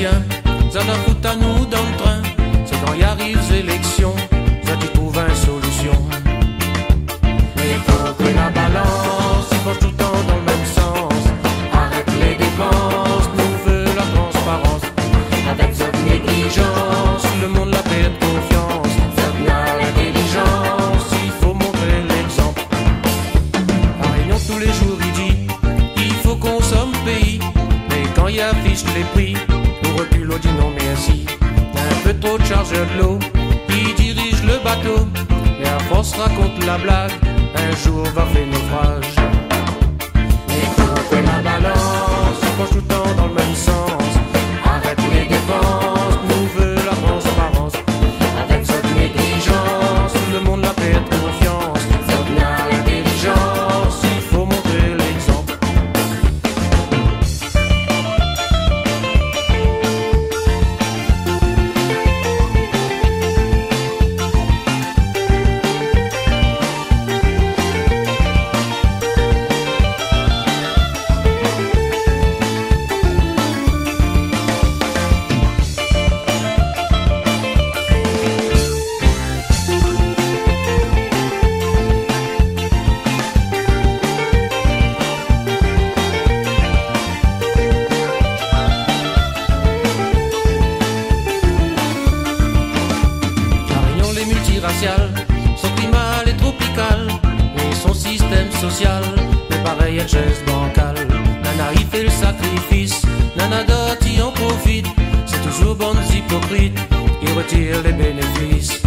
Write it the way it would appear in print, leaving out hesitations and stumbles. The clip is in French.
politiciens, ça la fout à nous dans le train. C'est quand y arrive l'élection, ça tu trouves une solution. Mais il faut que la balance penche tout le temps dans le même sens. Arrête les dépenses, nous veut la transparence. Avec cette négligence, le monde la perd confiance. Cette l'intelligence, il faut montrer l'exemple. À Réunion tous les jours il dit, il faut consommer pays. Mais quand il affiche les prix, on recule, on dit non merci. Un peu trop de chargeur de l'eau, il dirige le bateau. Et à force raconte la blague, un jour va faire naufrage. Il faut que la balance penche tout le temps dans le même sens. Arrête les dépenses, nous veut la transparence. Avec cette négligence, le monde la perd confiance. Cette l'intelligence, il faut montrer l'exemple. Son climat est tropical, mais son système social est pareil à geste bancal. Nana y fait le sacrifice, Nana d'autres y en profite. C'est toujours bonnes hypocrites, ils retirent les bénéfices.